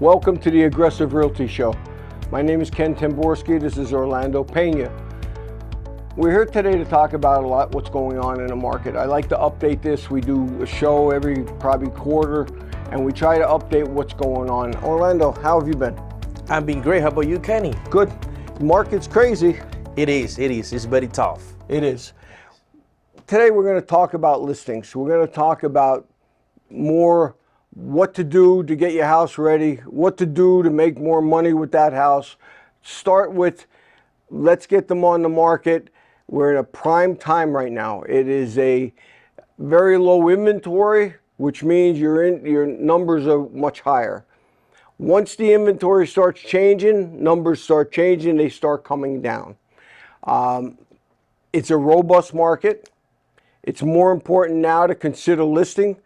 Welcome to the Aggressive Realty Show. My name is Ken Temborski. This is Orlando Pena. We're here today to talk about a lot what's going on in the market. I like to update this. We do a show every probably quarter, and we try to update what's going on. Orlando, how have you been? I've been great. How about you, Kenny? Good. The market's crazy. It is. It's very tough. It is. Today we're going to talk about listings. We're going to talk about more what to do to get your house ready, what to do to make more money with that house. Start with, let's get them on the market. We're in a prime time right now. It is a very low inventory, which means your numbers are much higher. Once the inventory starts changing, numbers start changing, they start coming down. It's a robust market. It's more important now to consider listing.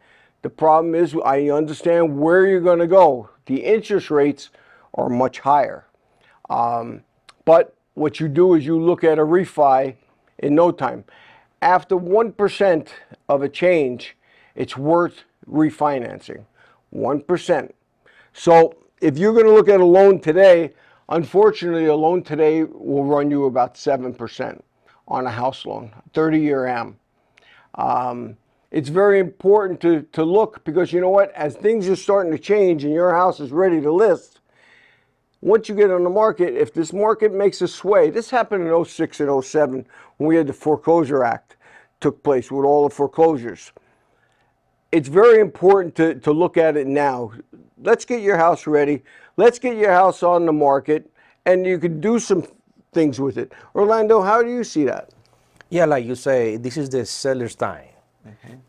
The problem is, I understand where you're going to go. The interest rates are much higher. But what you do is you look at a refi in no time. After 1% of a change, it's worth refinancing. 1%. So if you're going to look at a loan today, unfortunately, a loan today will run you about 7% on a house loan, 30-year AM. It's very important to look, because you know what? As things are starting to change and your house is ready to list, once you get on the market, if this market makes a sway, this happened in 06 and 07 when we had the Foreclosure Act took place with all the foreclosures. It's very important to look at it now. Let's get your house ready. Let's get your house on the market, and you can do some things with it. Orlando, how do you see that? Yeah, like you say, this is the seller's time.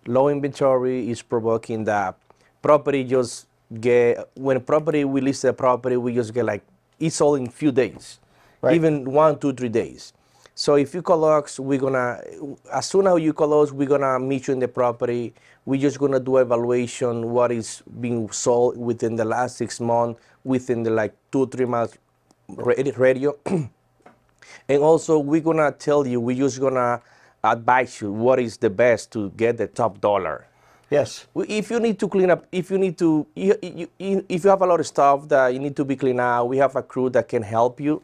Low inventory is provoking that property just get, when we list the property, we just get like, it's all in few days, right? Even 1, 2, 3 days. So if you call us, we're gonna, as soon as you call us, we're gonna meet you in the property. We're just gonna do evaluation, what is being sold within the last 6 months, within the like 2, 3 months radio. And also we're gonna tell you, we're just gonna advise you what is the best to get the top dollar. Yes. If you need to clean up, if you need to, if you have a lot of stuff that you need to be cleaned out, we have a crew that can help you.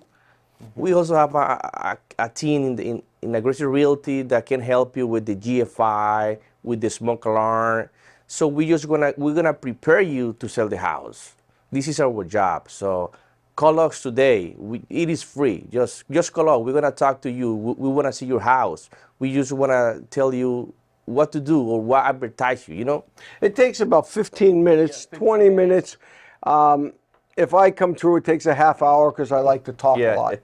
We also have a team in Aggressive Realty that can help you with the GFI, with the smoke alarm. So we're gonna prepare you to sell the house. This is our job. So call us today. It is free. Just call us. We're gonna talk to you. We wanna see your house. We just wanna tell you what to do or what advertise you, you know? It takes about 15 minutes, 20 minutes. If I come through, it takes a half hour because I like to talk a lot.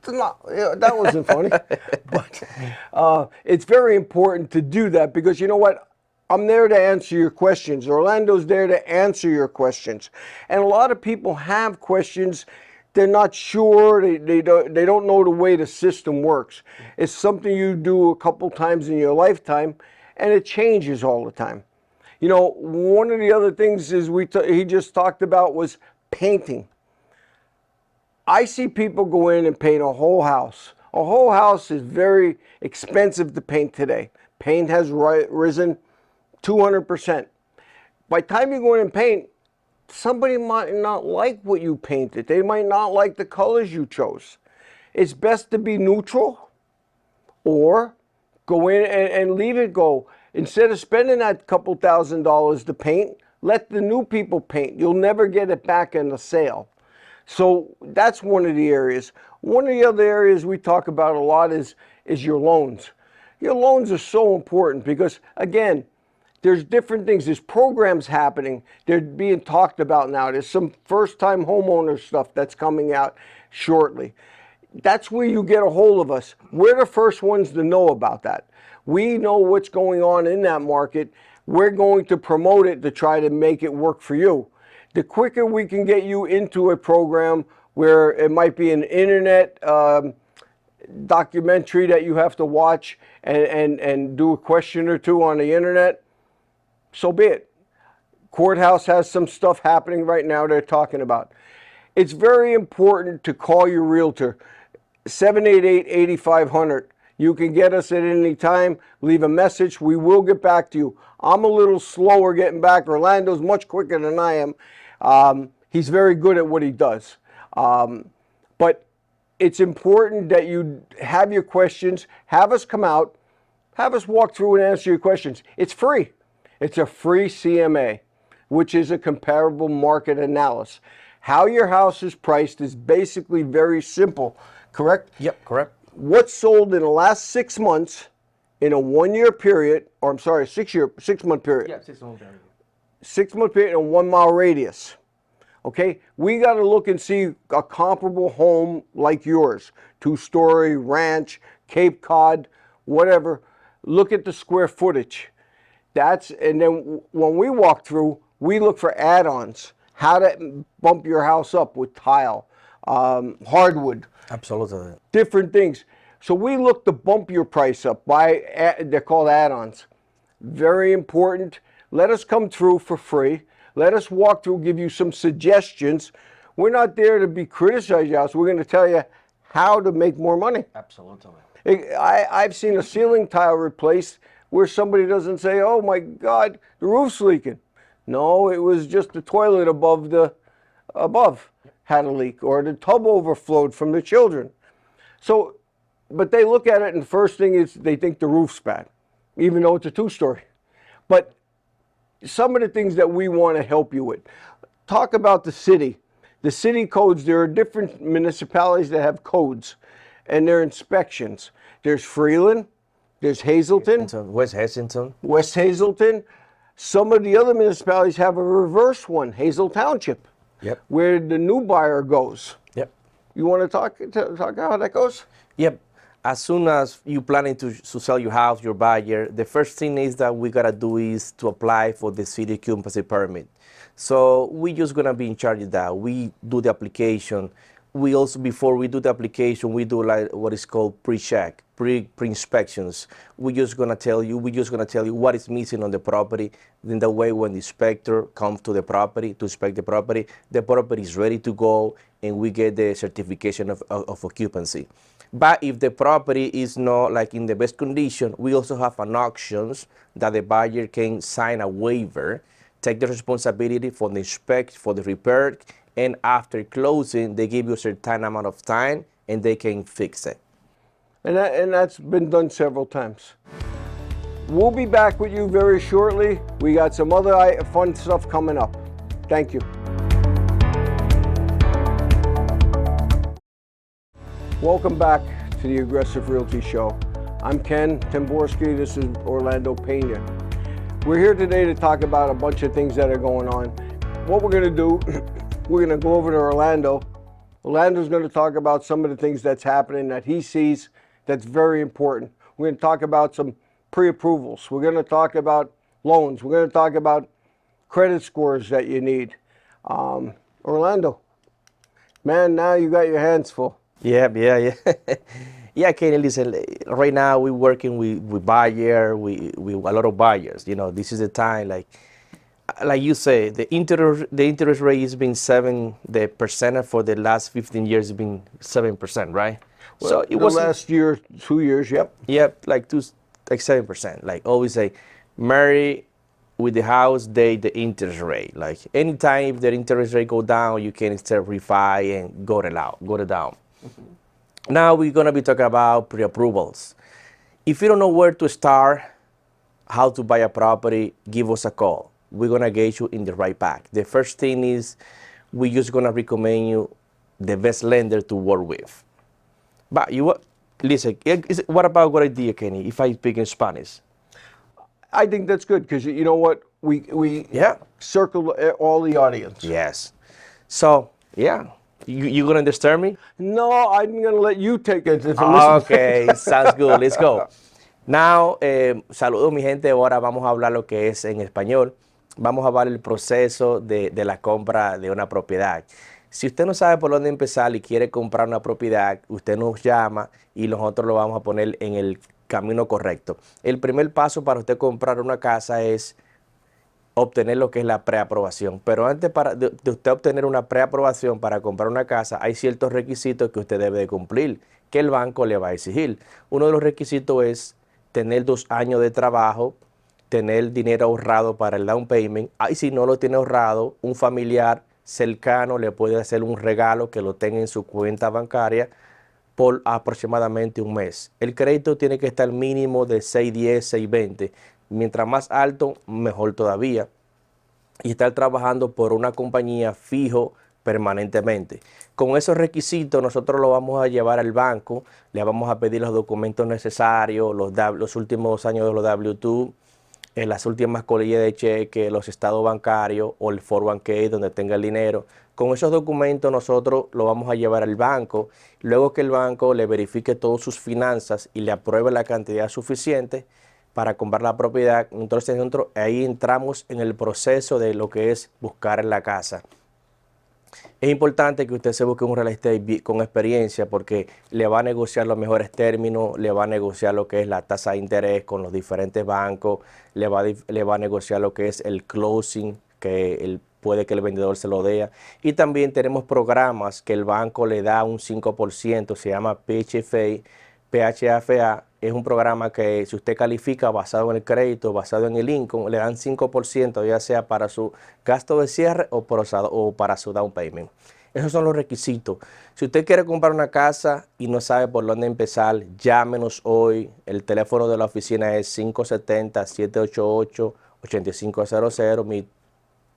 That wasn't funny. But it's very important to do that, because you know what? I'm there to answer your questions. Orlando's there to answer your questions. And a lot of people have questions. They're not sure. They don't know the way the system works. It's something you do a couple times in your lifetime, and it changes all the time. You know, one of the other things is he just talked about was painting. I see people go in and paint a whole house. A whole house is very expensive to paint today. Paint has risen 200%. By the time you go in and paint, somebody might not like what you painted. They might not like the colors you chose. It's best to be neutral, or go in and leave it go. Instead of spending that couple $1,000s to paint, let the new people paint. You'll never get it back in the sale. So that's one of the areas. One of the other areas we talk about a lot is your loans. Your loans are so important because, again, there's different things. There's programs happening. They're being talked about now. There's some first-time homeowner stuff that's coming out shortly. That's where you get a hold of us. We're the first ones to know about that. We know what's going on in that market. We're going to promote it to try to make it work for you. The quicker we can get you into a program where it might be an internet documentary that you have to watch and do a question or two on the internet, so be it. Courthouse has some stuff happening right now they're talking about. It's very important to call your realtor. 788-8500. You can get us at any time. Leave a message. We will get back to you. I'm a little slower getting back. Orlando's much quicker than I am. He's very good at what he does. But it's important that you have your questions, have us come out, have us walk through and answer your questions. It's free. It's a free CMA, which is a comparable market analysis. How your house is priced is basically very simple, correct? Yep, correct. What's sold in the last 6 months in a 1 year period, or I'm sorry, 6 month period. Yeah, 6 months. 6 month period in a 1 mile radius. Okay, we got to look and see a comparable home like yours, 2-story, ranch, Cape Cod, whatever. Look at the square footage. And then when we walk through, we look for add-ons, how to bump your house up with tile, hardwood. Absolutely. Different things. So we look to bump your price up they're called add-ons. Very important. Let us come through for free. Let us walk through, give you some suggestions. We're not there to be criticized your house. We're going to tell you how to make more money. Absolutely. I've seen a ceiling tile replaced where somebody doesn't say, oh my God, the roof's leaking. No, it was just the toilet above had a leak, or the tub overflowed from the children. So, but they look at it and the first thing is they think the roof's bad, even though it's a 2-story. But some of the things that we want to help you with. Talk about the city. The city codes, there are different municipalities that have codes and their inspections. There's Freeland, there's Hazleton, West Hazleton. Some of the other municipalities have a reverse one, Hazel Township, where the new buyer goes. Yep. You want to talk how that goes? Yep. As soon as you're planning to sell your house, your buyer, the first thing is that we gotta do is to apply for the city occupancy permit. So we just gonna be in charge of that. We do the application. We also, before we do the application, we do like what is called pre-check, pre-inspections. We're just gonna tell you what is missing on the property. Then the way when the inspector comes to the property to inspect the property is ready to go, and we get the certification of occupancy. But if the property is not like in the best condition, we also have an auctions that the buyer can sign a waiver, take the responsibility for the inspect, for the repair, and after closing, they give you a certain amount of time and they can fix it. And that's been done several times. We'll be back with you very shortly. We got some other fun stuff coming up. Thank you. Welcome back to the Aggressive Realty Show. I'm Ken Temborski. This is Orlando Pena. We're here today to talk about a bunch of things that are going on. What we're going to do, we're going to go over to Orlando. Orlando's going to talk about some of the things that's happening that he sees that's very important. We're going to talk about some pre-approvals. We're going to talk about loans. We're going to talk about credit scores that you need. Orlando, man, now you got your hands full. Yeah. Yeah, Kenny, listen, right now we're working with buyers, with a lot of buyers. You know, this is the time, like you say, the interest rate has been 7% for the last 15 years, has been 7%, right? Well, so it was last year, 2 years, yep. Yep, like 7%. Like always say, marry with the house, the interest rate. Like anytime if the interest rate go down, you can start refi and go it down. Now we're gonna be talking about pre-approvals. If you don't know where to start, how to buy a property, give us a call. We're gonna get you in the right path. The first thing is we're just gonna recommend you the best lender to work with. But listen, what about what idea, Kenny, if I speak in Spanish? I think that's good because you know what? We circle all the audience. Yes. So, yeah. You gonna understand me? No, I'm gonna let you take it. Okay, sounds good. Let's go. Now, saludos mi gente. Ahora vamos a hablar lo que es en español. Vamos a hablar el proceso de la compra de una propiedad. Si usted no sabe por dónde empezar y quiere comprar una propiedad, usted nos llama y nosotros lo vamos a poner en el camino correcto. El primer paso para usted comprar una casa es obtener lo que es la preaprobación. Pero antes de usted obtener una preaprobación para comprar una casa, hay ciertos requisitos que usted debe de cumplir, que el banco le va a exigir. Uno de los requisitos es tener 2 años de trabajo, tener dinero ahorrado para el down payment. Y si no lo tiene ahorrado, un familiar cercano le puede hacer un regalo que lo tenga en su cuenta bancaria por aproximadamente un mes. El crédito tiene que estar mínimo de 610, 620. Mientras más alto, mejor todavía. Y estar trabajando por una compañía fijo permanentemente. Con esos requisitos nosotros lo vamos a llevar al banco, le vamos a pedir los documentos necesarios, los últimos años de los W2, las últimas colillas de cheque, los estados bancarios o el 401k donde tenga el dinero. Con esos documentos nosotros lo vamos a llevar al banco. Luego que el banco le verifique todas sus finanzas y le apruebe la cantidad suficiente para comprar la propiedad, entonces nosotros ahí entramos en el proceso de lo que es buscar la casa. Es importante que usted se busque un real estate con experiencia porque le va a negociar los mejores términos, le va a negociar lo que es la tasa de interés con los diferentes bancos, le va a negociar lo que es el closing, que puede que el vendedor se lo dé. Y también tenemos programas que el banco le da un 5%, se llama PHFA. Es un programa que si usted califica basado en el crédito, basado en el income, le dan 5%, ya sea para su gasto de cierre o para su down payment. Esos son los requisitos. Si usted quiere comprar una casa y no sabe por dónde empezar, llámenos hoy. El teléfono de la oficina es 570-788-8500. Mi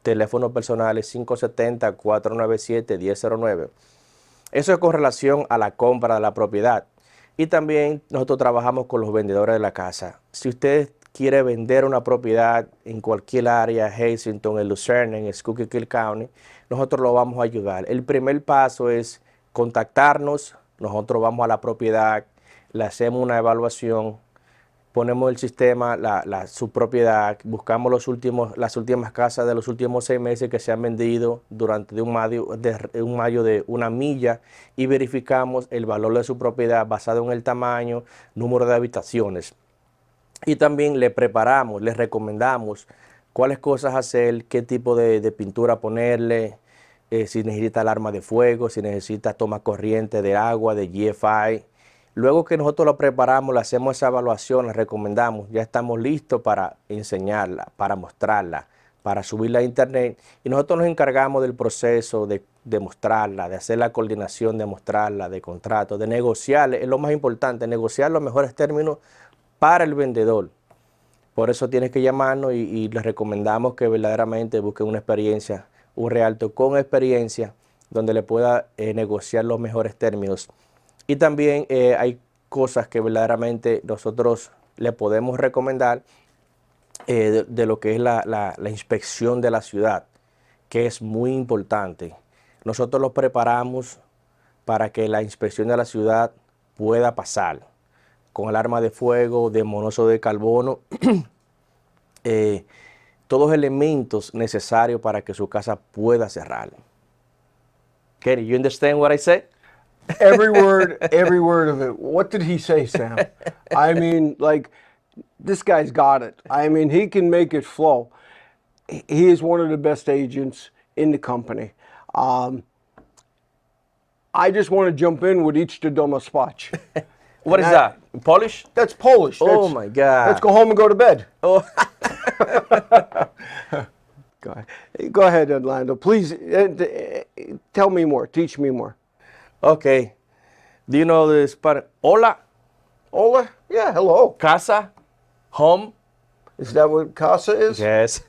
teléfono personal es 570-497-1009. Eso es con relación a la compra de la propiedad. Y también nosotros trabajamos con los vendedores de la casa. Si usted quiere vender una propiedad en cualquier área, Hazleton, en Lucerne, en Schuylkill County, nosotros lo vamos a ayudar. El primer paso es contactarnos. Nosotros vamos a la propiedad, le hacemos una evaluación, ponemos el sistema, su propiedad, buscamos las últimas casas de los últimos 6 meses que se han vendido durante un mayo de 1 milla y verificamos el valor de su propiedad basado en el tamaño, número de habitaciones. Y también le preparamos, le recomendamos cuáles cosas hacer, qué tipo de pintura ponerle, si necesita alarma de fuego, si necesita toma corriente de agua, de GFI. Luego que nosotros lo preparamos, le hacemos esa evaluación, le recomendamos, ya estamos listos para enseñarla, para mostrarla, para subirla a internet. Y nosotros nos encargamos del proceso de mostrarla, de hacer la coordinación, de mostrarla, de contrato, de negociar, es lo más importante, negociar los mejores términos para el vendedor. Por eso tienes que llamarnos y les recomendamos que verdaderamente busquen una experiencia, un realtor con experiencia, donde le pueda negociar los mejores términos. Y también hay cosas que verdaderamente nosotros le podemos recomendar de lo que es la inspección de la ciudad, que es muy importante. Nosotros los preparamos para que la inspección de la ciudad pueda pasar con alarma de fuego, de monóxido de carbono, todos elementos necesarios para que su casa pueda cerrar. Kenny, you understand what I said? Every word of it. What did he say, Sam? I mean, like, this guy's got it. I mean, he can make it flow. He is one of the best agents in the company. I just want to jump in with each to doma spać. What is that? Polish? That's Polish. Oh my God. Let's go home and go to bed. Oh. Go ahead, Orlando. Please tell me more. Teach me more. Okay. Do you know the Spanish? Hola. Hola? Yeah, hello. Casa. Home. Is that what casa is? Yes.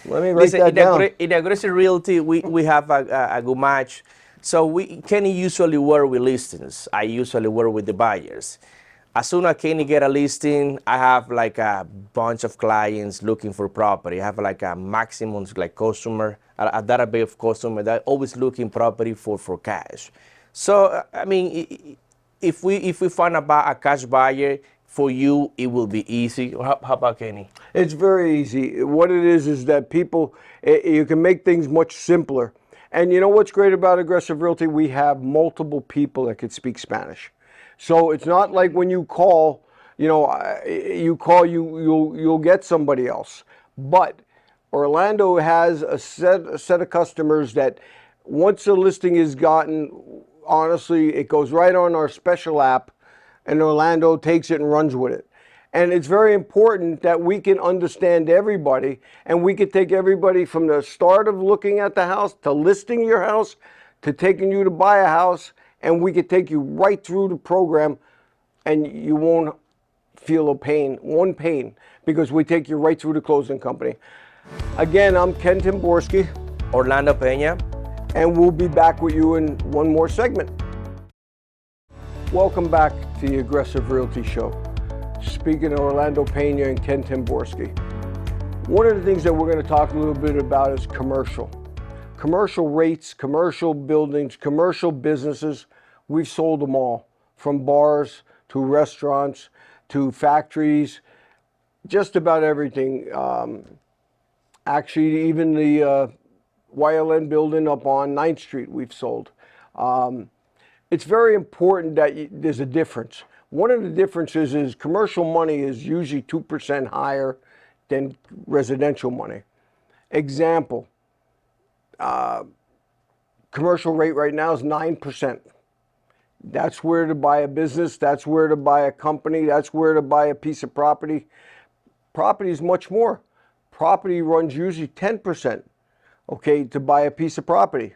Let me write that down. In Aggressive Realty, we have a good match. So Kenny usually work with listings. I usually work with the buyers. As soon as Kenny get a listing, I have like a bunch of clients looking for property. I have like a maximum like customer, a database of customers that always looking property for cash. So I mean, if we find about a cash buyer for you, it will be easy. How about Kenny? It's very easy. What it is that people, you can make things much simpler. And you know what's great about Aggressive Realty? We have multiple people that can speak Spanish. So it's not like when you call, you'll get somebody else. But Orlando has a set of customers that once a listing is gotten honestly, it goes right on our special app, and Orlando takes it and runs with it. And it's very important that we can understand everybody, and we can take everybody from the start of looking at the house to listing your house to taking you to buy a house, and we can take you right through the program, and you won't feel one pain, because we take you right through the closing company. Again, I'm Ken Temborski. Orlando Pena. And we'll be back with you in one more segment. Welcome back to the Aggressive Realty Show. Speaking of Orlando Pena and Ken Temborski. One of the things that we're going to talk a little bit about is commercial. Commercial rates, commercial buildings, commercial businesses. We've sold them all, from bars to restaurants to factories, just about everything. Actually, even the YLN building up on 9th Street we've sold. It's very important that there's a difference. One of the differences is commercial money is usually 2% higher than residential money. Example, commercial rate right now is 9%. That's where to buy a business, that's where to buy a company, that's where to buy a piece of property. Property is much more. Property runs usually 10%. Okay, to buy a piece of property.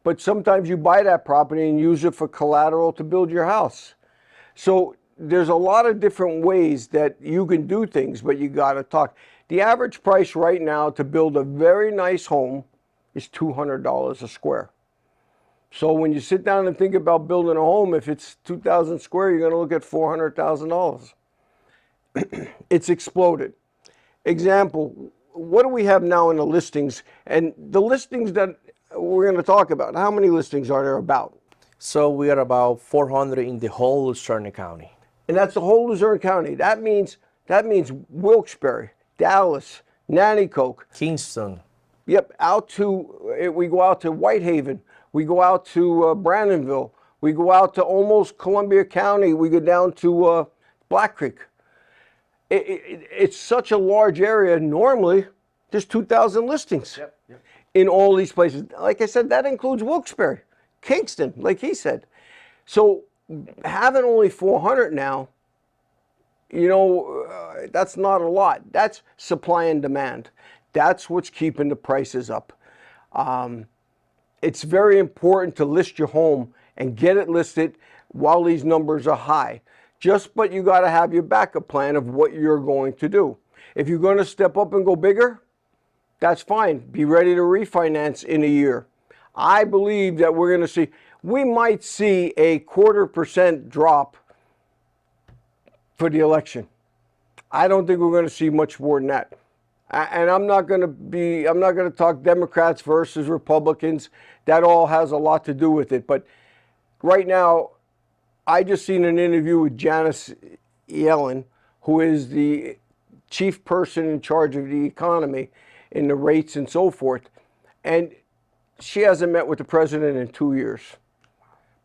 But sometimes you buy that property and use it for collateral to build your house. So there's a lot of different ways that you can do things, but you got to talk. The average price right now to build a very nice home is $200 a square. So when you sit down and think about building a home, if it's 2,000 square, you're going to look at $400,000. It's exploded. Example, what do we have now in the listings? And the listings that we're going to talk about, how many listings are there about? So we are about 400 in the whole Luzerne County. And that's the whole Luzerne County. That means Wilkes-Barre, Dallas, Nanticoke, Kingston. Yep, we go out to Whitehaven. We go out to Brandonville. We go out to almost Columbia County. We go down to Black Creek. It's such a large area. Normally, there's 2,000 listings in all these places. Like I said, that includes Wilkes-Barre, Kingston, like he said. So having only 400 now, that's not a lot. That's supply and demand. That's what's keeping the prices up. It's very important to list your home and get it listed while these numbers are high. But you got to have your backup plan of what you're going to do. If you're going to step up and go bigger, that's fine. Be ready to refinance in a year. I believe that we might see a 0.25% drop for the election. I don't think we're going to see much more than that. And I'm not going to talk Democrats versus Republicans. That all has a lot to do with it. But right now, I just seen an interview with Janet Yellen, who is the chief person in charge of the economy and the rates and so forth. And she hasn't met with the president in 2 years.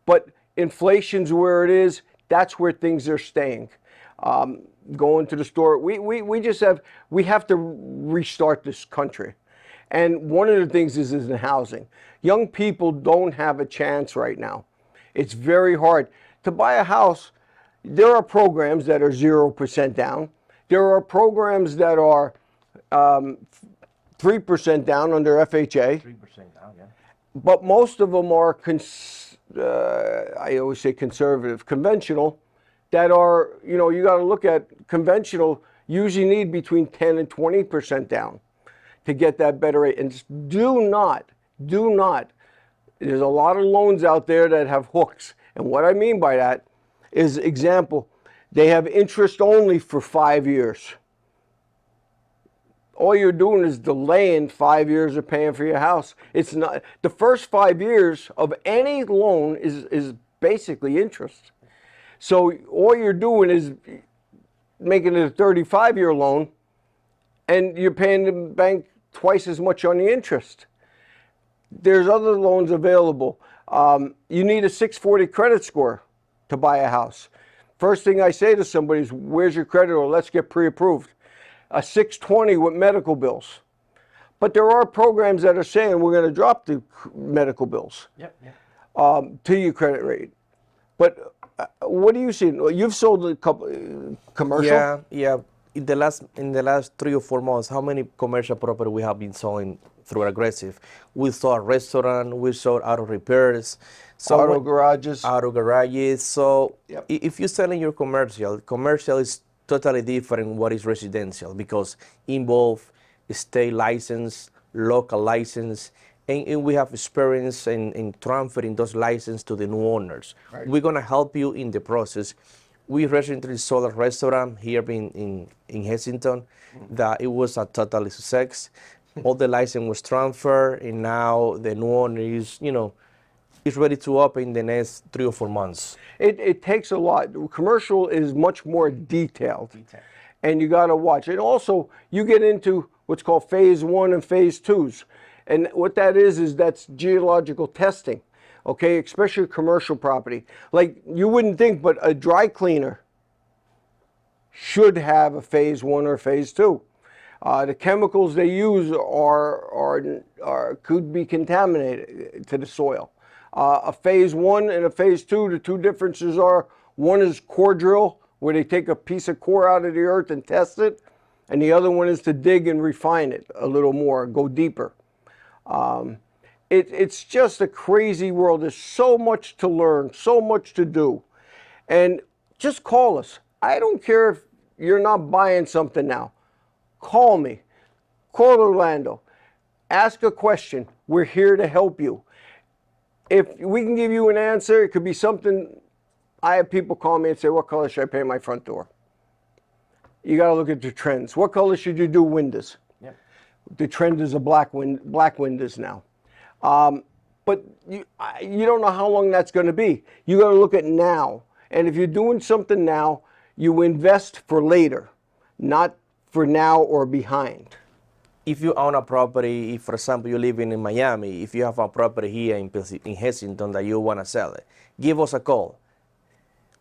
But inflation's where it is. That's where things are staying. Going to the store, we have to restart this country. And one of the things is in housing. Young people don't have a chance right now. It's very hard. To buy a house, there are programs that are 0% down. There are programs that are 3% down under FHA. 3% down, yeah. But most of them are, I always say conservative, conventional, that are, you got to look at conventional, usually need between 10 and 20% down to get that better rate. And do not, there's a lot of loans out there that have hooks. And what I mean by that is, example, they have interest only for 5 years. All you're doing is delaying 5 years of paying for your house. It's not, the first 5 years of any loan is basically interest. So all you're doing is making it a 35-year loan, and you're paying the bank twice as much on the interest. There's other loans available. You need a 640 credit score to buy a house. First thing I say to somebody is, where's your credit, or let's get pre-approved. A 620 with medical bills. But there are programs that are saying we're going to drop the medical bills. to your credit rate. But what do you see? You've sold a couple commercial. Yeah. In the last 3 or 4 months, how many commercial property we have been selling through Aggressive? We sold a restaurant, we sold auto repairs, so Auto garages. auto garages. So Yep. if you're selling your commercial is totally different what is residential because involve state license, local license, and we have experience in transferring those licenses to the new owners. Right. We're gonna help you in the process. We recently sold a restaurant here in Hessington that it was a total success. All the license was transferred, and now the new owner is ready to open in the next 3 or 4 months. It takes a lot. Commercial is much more detailed. And you got to watch. And also, you get into what's called phase 1 and phase 2s. And what that is that's geological testing. Okay, especially commercial property. Like, you wouldn't think, but a dry cleaner should have a phase 1 or phase 2. The chemicals they use could be contaminated to the soil. A phase 1 and a phase 2, the two differences are, one is core drill, where they take a piece of core out of the earth and test it, and the other one is to dig and refine it a little more, go deeper. It's just a crazy world. There's so much to learn, so much to do. And just call us. I don't care if you're not buying something now. Call me. Call Orlando. Ask a question. We're here to help you. If we can give you an answer, it could be something. I have people call me and say, what color should I paint my front door? You got to look at the trends. What color should you do windows? Yep. The trend is a black windows now. But you don't know how long that's going to be. You got to look at now. And if you're doing something now, you invest for later, not for now or behind. If you own a property, if, for example, you're living in Miami, if you have a property here in Hessington that you want to sell it, give us a call.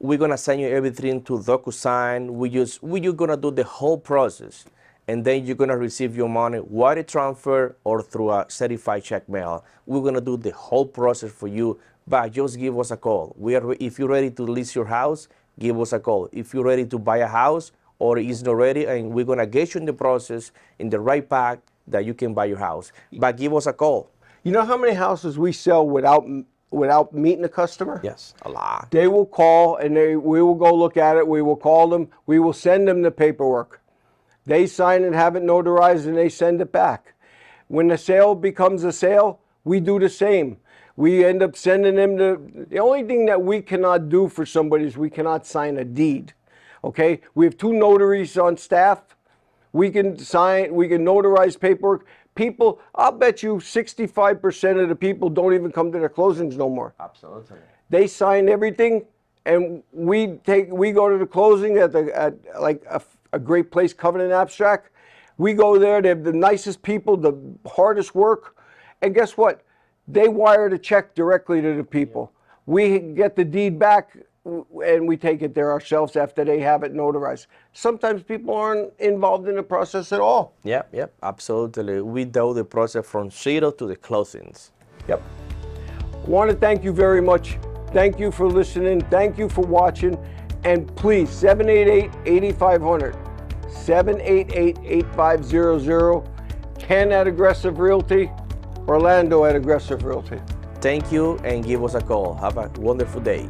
We're going to send you everything to DocuSign. We're going to do the whole process. And then you're going to receive your money wire transfer or through a certified check mail. We're going to do the whole process for you, but just give us a call. If you're ready to lease your house, give us a call. If you're ready to buy a house or it's not ready, and we're going to get you in the process, in the right path that you can buy your house. But give us a call. You know how many houses we sell without meeting the customer? Yes, a lot. They will call and we will go look at it. We will call them. We will send them the paperwork. They sign it, have it notarized, and they send it back. When the sale becomes a sale, we do the same. We end up sending them the only thing that we cannot do for somebody is we cannot sign a deed. Okay? We have 2 notaries on staff. We can notarize paperwork. People, I'll bet you 65% of the people don't even come to their closings no more. Absolutely. They sign everything, and we go to the closing at a great place, Covenant Abstract. We go there, they have the nicest people, the hardest work, and guess what? They wire the check directly to the people. Yeah. We get the deed back, and we take it there ourselves after they have it notarized. Sometimes people aren't involved in the process at all. Yep, absolutely. We do the process from zero to the closings. Yep. Want to thank you very much. Thank you for listening. Thank you for watching. And please, 788-8500, 788-8500, Ken at Aggressive Realty, Orlando at Aggressive Realty. Thank you, and give us a call. Have a wonderful day.